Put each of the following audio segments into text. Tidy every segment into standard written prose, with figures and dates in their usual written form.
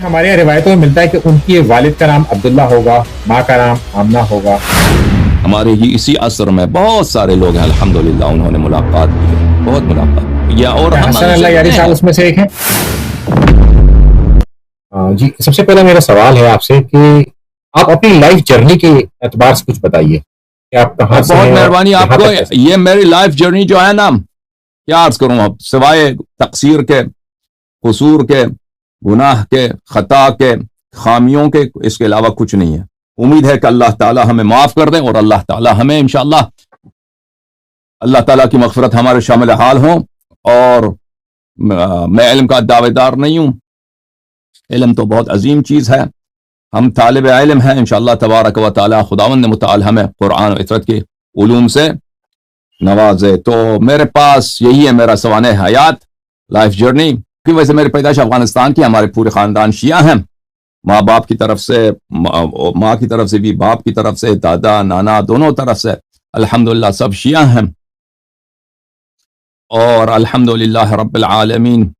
ہمارے یہاں روایتوں میں ملتا ہے کہ ان کے والد کا نام عبداللہ ہوگا، ماں کا نام آمنہ ہوگا۔ ہمارے ہی اسی عصر میں بہت سارے لوگ ہیں الحمدللہ انہوں نے ملاقات کی ہے، بہت ملاقات کی ہے، اور ہم حسن اللہ یاری صاحب اس میں سے ایک ہیں۔ جی سب سے پہلا میرا سوال ہے آپ سے کہ آپ اپنی لائف جرنی کے اعتبار سے کچھ بتائیے کہ آپ کہاں سے بہت ہیں اور مہربانی آپ یہاں کو، تک کیسے؟ یہ میری لائف جرنی جو ہے نا، کیا عرض کروں اب، سوائے تقصیر کے، قصور کے، گناہ کے، خطا کے، خامیوں کے، اس کے علاوہ کچھ نہیں ہے۔ امید ہے کہ اللہ تعالی ہمیں معاف کر دیں، اور اللہ تعالی ہمیں انشاءاللہ اللہ تعالیٰ کی مغفرت ہمارے شامل حال ہوں۔ اور میں علم کا دعوے دار نہیں ہوں، علم تو بہت عظیم چیز ہے، ہم طالب علم ہیں، انشاءاللہ تبارک و تعالی خداوند متعال ہمیں قرآن و عطرت کے علوم سے نوازے۔ تو میرے پاس یہی ہے میرا سوانح حیات، لائف جرنی، کی وجہ سے میری پیدائش افغانستان کی، ہمارے پورے خاندان شیعہ ہیں، ماں باپ کی طرف سے، ماں کی طرف سے بھی، باپ کی طرف سے، دادا نانا دونوں طرف سے الحمدللہ سب شیعہ ہیں، اور الحمدللہ رب العالمین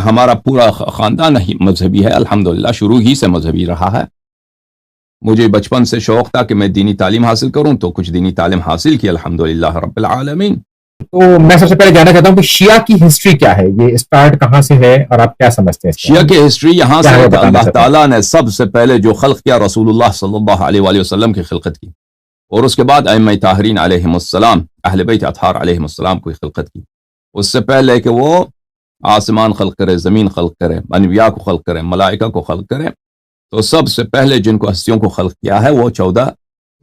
ہمارا پورا خاندان ہی مذہبی ہے، الحمدللہ شروع ہی سے مذہبی رہا ہے۔ مجھے بچپن سے شوق تھا کہ میں دینی تعلیم حاصل کروں، تو کچھ دینی تعلیم حاصل کی الحمدللہ رب العالمین۔ تو میں سب سے پہلے جاننا چاہتا ہوں کہ شیعہ کی ہسٹری کیا ہے، یہ اسٹارٹ کہاں سے ہے اور آپ کیا سمجھتے ہیں اس کے شیعہ بارے میں؟ کی ہسٹری یہاں کیا سے ہے ہے وہ کہ بتانا اللہ چاہتے ہیں؟ تعالیٰ نے سب سے پہلے جو خلق کیا رسول اللہ صلی اللہ علیہ وآلہ وسلم کی خلقت کی، اور اس کے بعد ائمہ طاہرین علیہم السلام، اہل بیت اطہار علیہم السلام کی خلقت کی۔ اس سے پہلے کہ وہ آسمان خلق کرے، زمین خلق کرے، انبیاء کو خلق کرے، ملائکہ کو خلق کرے، تو سب سے پہلے جن کو ہستیوں کو خلق کیا ہے وہ 14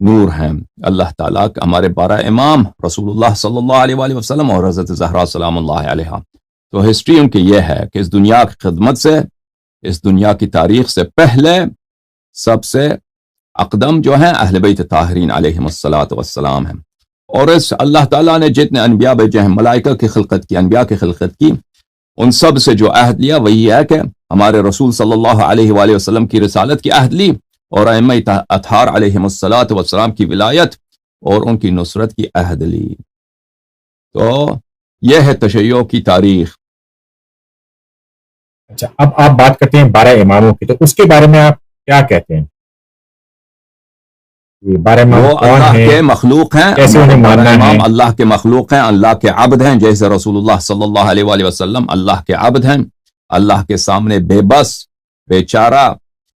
نور ہیں اللہ تعالیٰ کے، ہمارے 12 امام رسول اللہ صلی اللہ علیہ وآلہ وسلم اور حضرت زہرا سلام اللہ علیہا۔ تو ہسٹری ان کی یہ ہے کہ اس دنیا کی خدمت سے، اس دنیا کی تاریخ سے پہلے سب سے اقدم جو ہیں اہل بیت طاہرین علیہم السلام ہیں، اور اس اللہ تعالیٰ نے جتنے انبیاء بھیجے ہیں، ملائکہ کی خلقت کی، انبیاء کی خلقت کی، ان سب سے جو عہد لیا وہی ہے کہ ہمارے رسول صلی اللہ علیہ وآلہ وسلم کی رسالت کی عہد لی، اور ائمہ اطہار علیہم السلام کی ولایت اور ان کی نصرت کی عہد لی۔ تو یہ ہے تشیع کی تاریخ۔ اچھا، اب آپ بات کرتے ہیں 12 اماموں کی، تو اس کے بارے میں آپ کیا کہتے ہیں؟ یہ 12 امام وہ کون اللہ ہیں؟ کے مخلوق ہیں، کیسے انہیں ہمارے ماننا امام ہے؟ اللہ کے مخلوق ہیں، اللہ کے عبد ہیں، جیسے رسول اللہ صلی اللہ علیہ وآلہ وسلم اللہ کے عبد ہیں، اللہ کے سامنے بے بس، بے چارہ،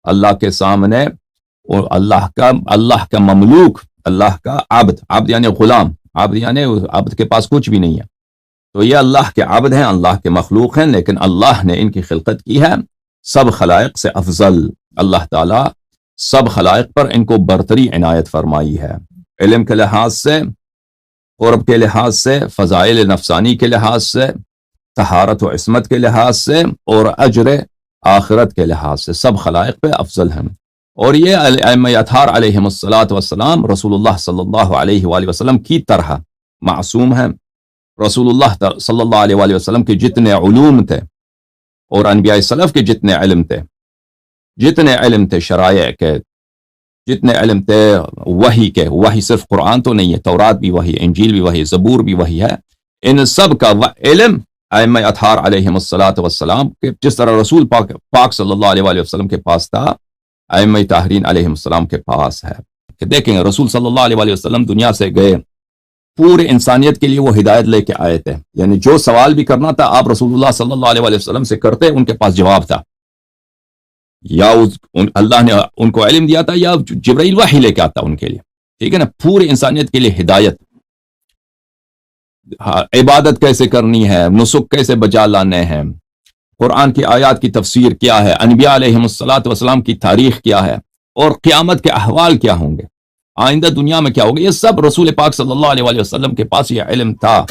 اللہ کے سامنے، اور اللہ کا مملوک، اللہ کا عبد، عبد یعنی غلام، عبد یعنی عبد کے پاس کچھ بھی نہیں ہے، تو یہ اللہ کے عبد ہیں، اللہ کے مخلوق ہیں، لیکن اللہ نے ان کی خلقت کی ہے سب خلائق سے افضل۔ اللہ تعالیٰ سب خلائق پر ان کو برتری عنایت فرمائی ہے، علم کے لحاظ سے، قرب کے لحاظ سے، فضائل نفسانی کے لحاظ سے، طہارت و عصمت کے لحاظ سے، اور اجر آخرت کے لحاظ سے سب خلائق پہ افضل ہیں۔ اور یہ ائمہ اطہار علیہم السلام رسول اللہ صلی اللہ علیہ وآلہ وسلم کی طرح معصوم ہیں۔ رسول اللہ صلی اللہ علیہ وآلہ وسلم کے جتنے علوم تھے، اور انبیاء سلف کے جتنے علم تھے شرائع کے، جتنے علم تھے وحی کے، وحی صرف قرآن تو نہیں ہے، تورات بھی وحی، انجیل بھی وحی، زبور بھی وحی ہے، ان سب کا علم ائمہ اطہار علیہم السلام کے، جس طرح رسول پاک صلی اللہ علیہ وآلہ وسلم کے پاس تھا، ائمہ طاہرین علیہم السلام کے پاس ہے۔ کہ دیکھیں گے رسول صلی اللہ علیہ وآلہ وسلم دنیا سے گئے، پورے انسانیت کے لیے وہ ہدایت لے کے آئے تھے، یعنی جو سوال بھی کرنا تھا آپ رسول اللہ صلی اللہ علیہ وآلہ وسلم سے کرتے، ان کے پاس جواب تھا، یا اللہ نے ان کو علم دیا تھا، یا جبرائیل وحی لے کے آتا ان کے لیے، ٹھیک ہے نا، پورے انسانیت کے لیے ہدایت، عبادت کیسے کرنی ہے، نسک کیسے بجا لانے ہیں، قرآن کی آیات کی تفسیر کیا ہے، انبیاء علیہم السلام کی تاریخ کیا ہے، اور قیامت کے احوال کیا ہوں گے، آئندہ دنیا میں کیا ہوگا، یہ سب رسول پاک صلی اللہ علیہ وآلہ وسلم کے پاس یہ علم تھا۔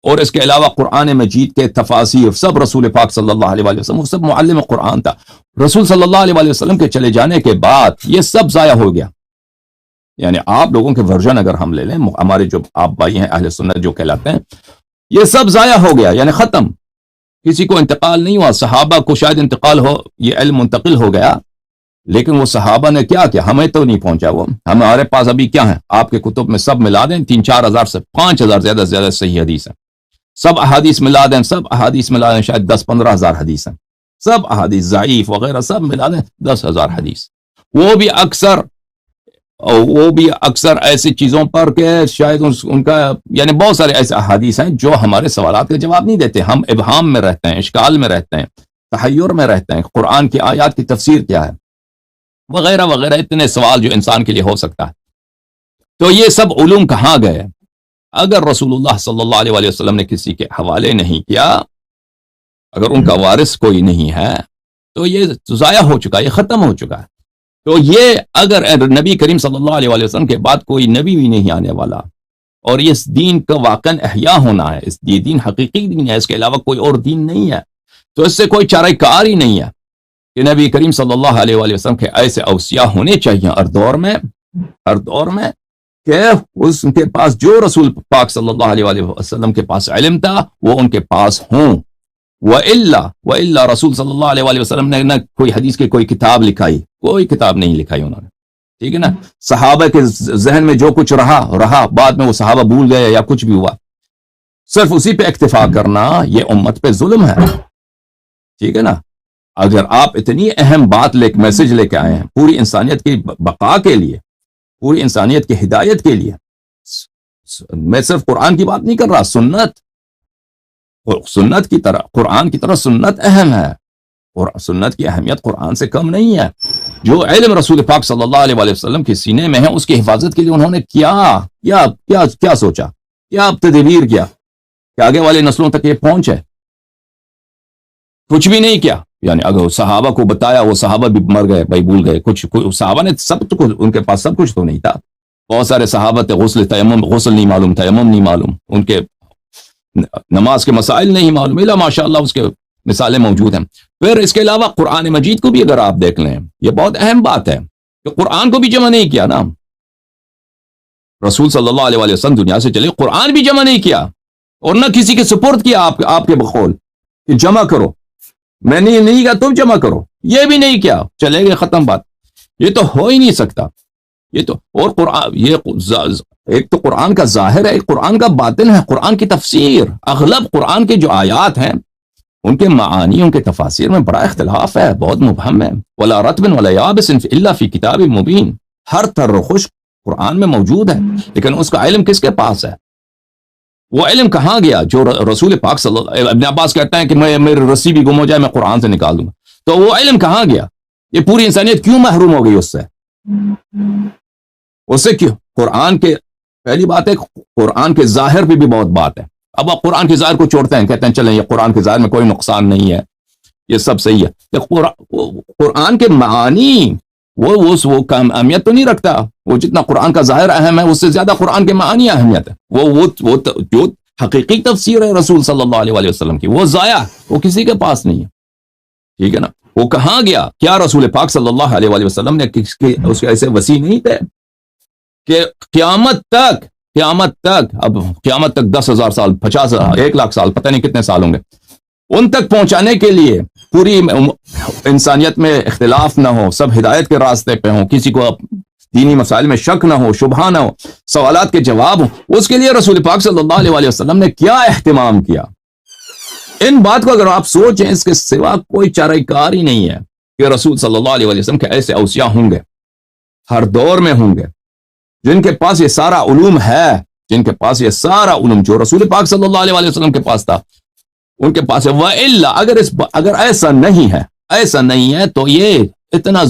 اور اس کے علاوہ قرآن مجید کے تفاسیر سب رسول پاک صلی اللہ علیہ وآلہ وسلم، وہ سب معلم قرآن تھا۔ رسول صلی اللہ علیہ وآلہ وسلم کے چلے جانے کے بعد یہ سب ضائع ہو گیا، یعنی آپ لوگوں کے ورژن اگر ہم لے لیں، ہمارے جو آپ بھائی ہیں اہل سنت جو کہلاتے ہیں، یہ سب ضائع ہو گیا، یعنی ختم، کسی کو انتقال نہیں ہوا، صحابہ کو شاید انتقال ہو، یہ علم منتقل ہو گیا، لیکن وہ صحابہ نے کیا کیا، ہمیں تو نہیں پہنچا، وہ ہمارے پاس ابھی کیا ہے، آپ کے کتب میں سب ملا دیں 3-4 ہزار سے 5 ہزار زیادہ سے زیادہ صحیح حدیث ہے، سب احادیث ملا دیں، سب احادیث ملا دیں، شاید 10-15 ہزار حدیث ہیں، سب احادیث ضعیف وغیرہ سب ملا دیں 10,000 حدیث، وہ بھی اکثر ایسی چیزوں پر کہ شاید ان کا یعنی بہت سارے ایسے احادیث ہیں جو ہمارے سوالات کا جواب نہیں دیتے، ہم ابہام میں رہتے ہیں، اشکال میں رہتے ہیں، تحیر میں رہتے ہیں، قرآن کی آیات کی تفسیر کیا ہے وغیرہ وغیرہ، اتنے سوال جو انسان کے لیے ہو سکتا ہے۔ تو یہ سب علوم کہاں گئے؟ اگر رسول اللہ صلی اللہ علیہ وسلم نے کسی کے حوالے نہیں کیا، اگر ان کا وارث کوئی نہیں ہے تو یہ ضائع ہو چکا، یہ ختم ہو چکا ہے۔ تو یہ اگر نبی کریم صلی اللہ علیہ وسلم کے بعد کوئی نبی بھی نہیں آنے والا، اور اس دین کا واقعاً احیاء ہونا ہے، یہ دین حقیقی دین ہے، اس کے علاوہ کوئی اور دین نہیں ہے، تو اس سے کوئی چارہ کار ہی نہیں ہے کہ نبی کریم صلی اللہ علیہ وسلم کے ایسے اوصیاء ہونے چاہیے ہر دور میں کہ اس کے پاس جو رسول پاک صلی اللہ علیہ وسلم کے پاس علم تھا وہ ان کے پاس ہوں، وَإِلَّا رسول صلی اللہ علیہ وسلم نے نہ کوئی حدیث کی کوئی کتاب لکھائی، کوئی کتاب نہیں لکھائی انہوں نے، ٹھیک ہے نا۔ صحابہ کے ذہن میں جو کچھ رہا بعد میں وہ صحابہ بھول گئے یا کچھ بھی ہوا، صرف اسی پہ اکتفا کرنا یہ امت پہ ظلم ہے، ٹھیک ہے نا۔ اگر آپ اتنی اہم بات میسج لے کے آئے ہیں پوری انسانیت کی بقا کے لیے، پوری انسانیت کی ہدایت کے لیے، میں صرف قرآن کی بات نہیں کر رہا، سنت کی طرح، قرآن کی طرح سنت اہم ہے، اور سنت کی اہمیت قرآن سے کم نہیں ہے۔ جو علم رسول پاک صلی اللہ علیہ وسلم کے سینے میں ہے اس کی حفاظت کے لیے انہوں نے کیا سوچا، کیا تدبیر کیا کہ آگے والی نسلوں تک یہ پہنچے؟ کچھ بھی نہیں کیا، یعنی اگر صحابہ کو بتایا، وہ صحابہ بھی مر گئے، بھائی بھول گئے، کچھ صحابہ نے سب تو ان کے پاس سب کچھ تو نہیں تھا، بہت سارے صحابہ تھے غسل نہیں معلوم، تیمم نہیں معلوم، ان کے نماز کے مسائل نہیں معلوم، الا ماشاء اللہ اس کے مثالیں موجود ہیں۔ پھر اس کے علاوہ قرآن مجید کو بھی اگر آپ دیکھ لیں، یہ بہت اہم بات ہے کہ قرآن کو بھی جمع نہیں کیا نا، رسول صلی اللہ علیہ وسلم دنیا سے چلے، قرآن بھی جمع نہیں کیا، اور نہ کسی کے سپرد کیا آپ کے بقول کہ جمع کرو، میں نہیں کہا تم جمع کرو، یہ بھی نہیں کیا، چلے گئے، ختم بات۔ یہ تو ہو ہی نہیں سکتا، یہ تو، اور قرآن، یہ ایک تو قرآن کا ظاہر ہے، ایک قرآن کا باطن ہے، قرآن کی تفسیر، اغلب قرآن کے جو آیات ہیں ان کے معانی، ان کے تفاسیر میں بڑا اختلاف ہے، بہت مبہم ہے۔ وَلَا رَطْبٍ وَلَا يَابِسٍ إِلَّا فِي كِتَابٍ مُبِينٍ، ہر تر و خشک قرآن میں موجود ہے، لیکن اس کا علم کس کے پاس ہے؟ وہ علم کہاں گیا جو رسول پاک صلی اللہ، ابن عباس کہتا ہے کہ میری رسی بھی گم ہو جائے میں قرآن سے نکال دوں گا، تو وہ علم کہاں گیا؟ یہ پوری انسانیت کیوں محروم ہو گئی اس سے کیوں؟ قرآن کے، پہلی بات ہے قرآن کے ظاہر پہ بھی بہت بات ہے، اب آپ قرآن کے ظاہر کو چھوڑتے ہیں، کہتے ہیں چلیں یہ قرآن کے ظاہر میں کوئی نقصان نہیں ہے، یہ سب صحیح ہے، قرآن کے معانی وہ کم اہمیت تو نہیں رکھتا، وہ جتنا قرآن کا ظاہر اہم ہے اس سے زیادہ قرآن کے معانی اہمیت ہے، وہ جو حقیقی تفسیر ہے رسول صلی اللہ علیہ وسلم کی، وہ ضائع، وہ کسی کے پاس نہیں ہے، ٹھیک ہے نا۔ وہ کہاں گیا؟ کیا رسول پاک صلی اللہ علیہ وسلم نے اس کے ایسے وسیع نہیں تھے کہ قیامت تک، اب قیامت تک 10,000 سال، 50,000، 1,00,000 سال، پتہ نہیں کتنے سال ہوں گے، ان تک پہنچانے کے لیے پوری انسانیت میں اختلاف نہ ہو، سب ہدایت کے راستے پہ ہوں، کسی کو دینی مسائل میں شک نہ ہو، شبہ نہ ہو، سوالات کے جواب ہوں، اس کے لیے رسول پاک صلی اللہ علیہ وسلم نے کیا اہتمام کیا؟ ان بات کو اگر آپ سوچیں، اس کے سوا کوئی چارہ کار ہی نہیں ہے کہ رسول صلی اللہ علیہ وسلم کے ایسے اوصیاء ہوں گے، ہر دور میں ہوں گے، جن کے پاس یہ سارا علوم ہے، جن کے پاس یہ سارا علوم جو رسول پاک صلی اللہ علیہ وسلم کے پاس تھا ان کے پاس ہے۔ وَإِلَّا، اگر ایسا نہیں ہے تو یہ اتنا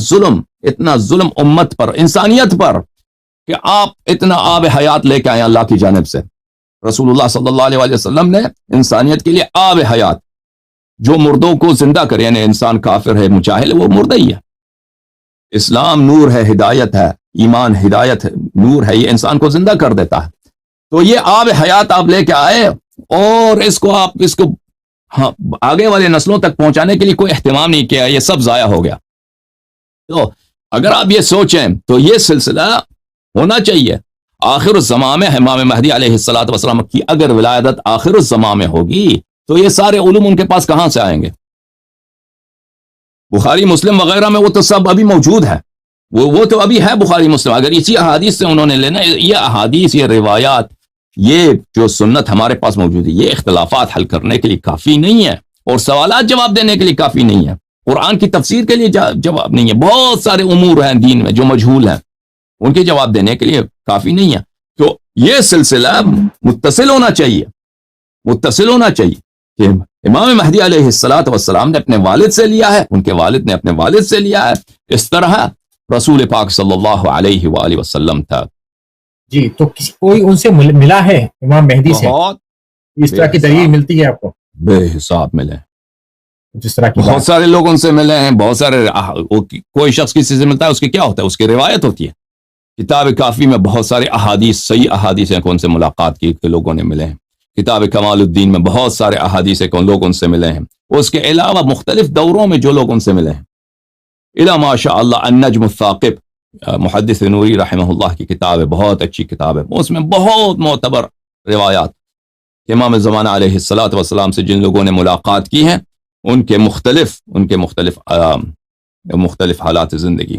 ظلم امت پر، انسانیت پر، کہ آپ اتنا آب حیات لے کے آئے اللہ کی جانب سے، رسول اللہ صلی اللہ علیہ وسلم نے انسانیت کے لیے آب حیات، جو مردوں کو زندہ کرے، یعنی انسان کافر ہے، مجاہل ہے، وہ مردہ ہی ہے، اسلام نور ہے، ہدایت ہے، ایمان ہدایت ہے، نور ہے، یہ انسان کو زندہ کر دیتا ہے، تو یہ آب حیات آپ لے کے آئے، اور اس کو آگے والے نسلوں تک پہنچانے کے لیے کوئی اہتمام نہیں کیا، یہ سب ضائع ہو گیا۔ تو اگر آپ یہ سوچیں تو یہ سلسلہ ہونا چاہیے، آخر الزمان میں امام مہدی علیہ السلام کی اگر ولادت آخر الزمان میں ہوگی تو یہ سارے علوم ان کے پاس کہاں سے آئیں گے؟ بخاری مسلم وغیرہ میں وہ تو سب ابھی موجود ہے، وہ تو ابھی ہے بخاری مسلم، اگر اسی احادیث سے انہوں نے لینا، یہ احادیث، یہ روایات یہ جو سنت ہمارے پاس موجود ہے یہ اختلافات حل کرنے کے لیے کافی نہیں ہے، اور سوالات جواب دینے کے لیے کافی نہیں ہے، قرآن کی تفسیر کے لیے جواب نہیں ہے، بہت سارے امور ہیں دین میں جو مجہول ہیں، ان کے جواب دینے کے لیے کافی نہیں ہے۔ تو یہ سلسلہ متصل ہونا چاہیے، متصل ہونا چاہیے کہ امام مہدی علیہ السلام نے اپنے والد سے لیا ہے، ان کے والد نے اپنے والد سے لیا ہے، اس طرح رسول پاک صلی اللہ علیہ وآلہ وسلم تھا۔ جی، تو کوئی ان سے ملا ہے امام مہدی سے؟ بہت اس طرح کی دلیل ملتی ہے آپ کو؟ بے حساب ملے، جس طرح کی بہت سارے لوگ ان سے ملے ہیں، بہت سارے کوئی شخص کسی سے ملتا ہے، اس کی کیا ہوتا ہے، اس کی روایت ہوتی ہے۔ کتاب کافی میں بہت سارے احادیث، صحیح احادیث ہیں کون سے ملاقات کی کہ لوگوں نے ملے ہیں۔ کتاب کمال الدین میں بہت سارے احادیث ہیں کون لوگ ان سے ملے ہیں، اس کے علاوہ مختلف دوروں میں جو لوگ ان سے ملے ہیں۔ الا ماشاء اللہ النجم الثاقب، محدث نوری رحمہ اللہ کی کتاب ہے، بہت اچھی کتاب ہے، اس میں بہت معتبر روایات امام زمانہ علیہ السلام سے جن لوگوں نے ملاقات کی ہیں ان کے مختلف حالات زندگی،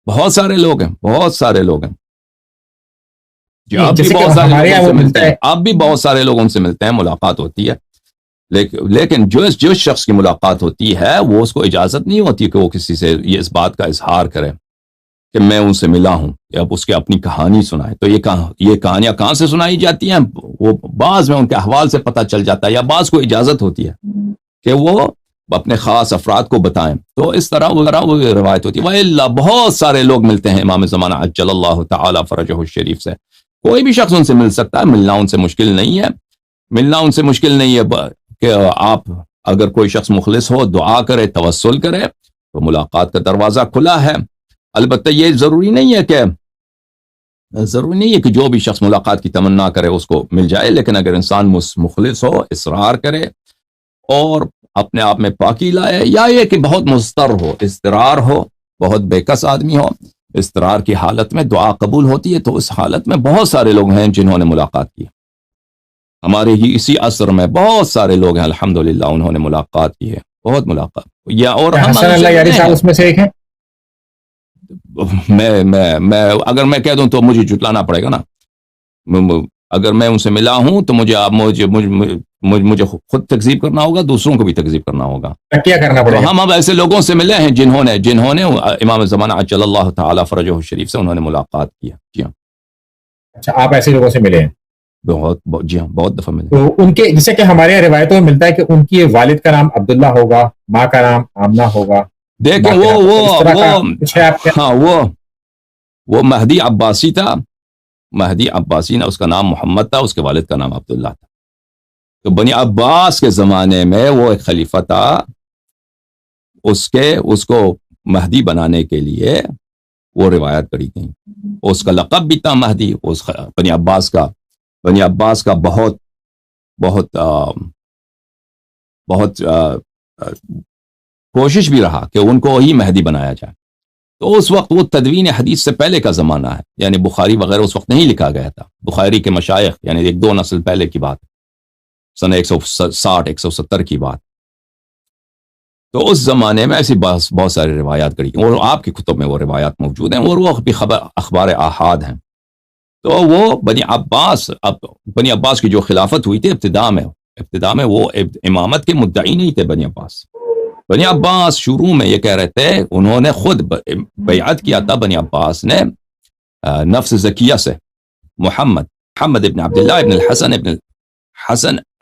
بہت سارے لوگ ہیں، بہت سارے لوگ ہیں جی، اب بھی بہت سارے لوگوں سے ملتے ہیں، اب بھی بہت سارے لوگوں سے ملتے ہیں، ملاقات ہوتی ہے، لیکن جو شخص کی ملاقات ہوتی ہے وہ اس کو اجازت نہیں ہوتی کہ وہ کسی سے یہ اس بات کا اظہار کرے کہ میں ان سے ملا ہوں، یا اس کے اپنی کہانی سنائے۔ تو یہ کہانیاں کہاں سے سنائی جاتی ہیں؟ وہ بعض میں ان کے احوال سے پتہ چل جاتا ہے، یا بعض کو اجازت ہوتی ہے کہ وہ اپنے خاص افراد کو بتائیں، تو اس طرح وہ روایت ہوتی ہے۔ وَإِلَّا بہت سارے لوگ ملتے ہیں امام زمانہ عجل اللہ تعالی فرجہ الشریف سے، کوئی بھی شخص ان سے مل سکتا ہے، ملنا ان سے مشکل نہیں ہے، ملنا ان سے مشکل نہیں ہے کہ آپ اگر کوئی شخص مخلص ہو، دعا کرے، توسل کرے تو ملاقات کا دروازہ کھلا ہے۔ البتہ یہ ضروری نہیں ہے کہ جو بھی شخص ملاقات کی تمنا کرے اس کو مل جائے، لیکن اگر انسان مخلص ہو، اصرار کرے اور اپنے آپ میں پاکی لائے، یا یہ کہ بہت مضطر ہو، اضطرار ہو، بہت بےکس آدمی ہو، اضطرار کی حالت میں دعا قبول ہوتی ہے، تو اس حالت میں بہت سارے لوگ ہیں جنہوں نے ملاقات کی، ہمارے ہی اسی عصر میں بہت سارے لوگ ہیں الحمدللہ انہوں نے ملاقات کی ہے، بہت ملاقات، یا اور ہم حسن اللہ یاری صاحب اس میں سے ایک ہیں؟ میں اگر میں کہہ دوں تو مجھے جھٹلانا پڑے گا نا، اگر میں ان سے ملا ہوں تو مجھے خود تکذیب کرنا ہوگا، دوسروں کو بھی تکذیب کرنا ہوگا، کیا کرنا پڑے گا؟ ہم اب ایسے لوگوں سے ملے ہیں جنہوں نے امام زمانہ عجل اللہ تعالی فرجہ الشریف سے انہوں نے ملاقات کی ہے۔ جی ہاں، اچھا، آپ ایسے لوگوں سے ملے ہیں؟ جی ہاں، بہت دفعہ ملے۔ تو ان کے، جیسے کہ ہمارے یہاں روایتوں میں ملتا ہے کہ ان کی والد کا نام عبداللہ ہوگا، ماں کا نام آمنہ ہوگا، دیکھیں وہ مہدی عباسی تھا، مہدی عباسی نے، اس کا نام محمد تھا، اس کے والد کا نام عبداللہ تھا۔ تو بنی عباس کے زمانے میں وہ ایک خلیفہ تھا، اس کو مہدی بنانے کے لیے وہ روایت کری گئی، اس کا لقب بھی تھا مہدی، بنی عباس کا بہت کوشش بھی رہا کہ ان کو ہی مہدی بنایا جائے۔ تو اس وقت وہ تدوین حدیث سے پہلے کا زمانہ ہے، یعنی بخاری وغیرہ اس وقت نہیں لکھا گیا تھا، بخاری کے مشائخ یعنی 1-2 نسل پہلے کی بات، سن 160-170 کی بات۔ تو اس زمانے میں ایسی بہت ساری روایات کری، اور آپ کی کتب میں وہ روایات موجود ہیں، اور وہ بھی اخبار احاد ہیں۔ تو وہ بنی عباس کی جو خلافت ہوئی تھی ابتدا میں وہ امامت کے مدعی نہیں تھے۔ بنی عباس شروع میں یہ کہہ رہے تھے، انہوں نے خود بیعت کیا تھا بنی عباس نے نفس زکیہ سے، محمد ابن عبداللہ ابن الحسن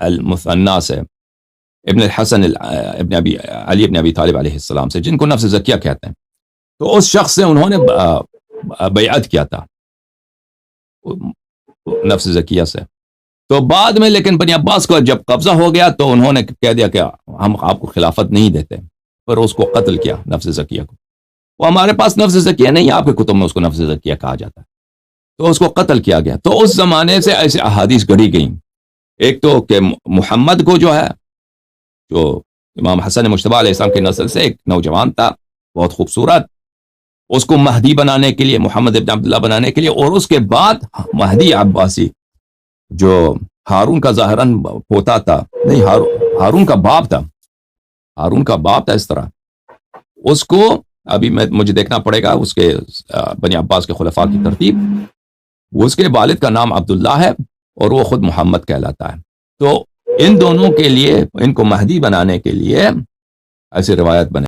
المثنى سے، ابن الحسن ابن علی ابن ابی طالب علیہ السلام سے، جن کو نفس زکیہ کہتے ہیں۔ تو اس شخص سے انہوں نے بیعت کیا تھا نفس زکیہ سے۔ تو بعد میں لیکن بنی عباس کو جب قبضہ ہو گیا تو انہوں نے کہہ دیا کہ ہم آپ کو خلافت نہیں دیتے، پھر اس کو قتل کیا نفس زکیہ کو۔ وہ ہمارے پاس نفس زکیہ نہیں، آپ کے کتب میں اس کو نفس زکیہ کہا جاتا ہے، تو اس کو قتل کیا گیا۔ تو اس زمانے سے ایسے احادیث گڑھی گئیں، ایک تو کہ محمد کو جو امام حسن مجتبی علیہ السلام کی نسل سے ایک نوجوان تھا بہت خوبصورت، اس کو مہدی بنانے کے لیے، محمد ابن عبداللہ بنانے کے لیے، اور اس کے بعد مہدی عباسی جو ہارون کا ظاہراً پوتا تھا، نہیں ہارون کا باپ تھا، اس طرح اس کو ابھی مجھے دیکھنا پڑے گا اس کے بنی عباس کے خلفاء کی ترتیب، اس کے والد کا نام عبداللہ ہے، اور وہ خود محمد کہلاتا ہے۔ تو ان دونوں کے لیے، ان کو مہدی بنانے کے لیے ایسی روایت بنے۔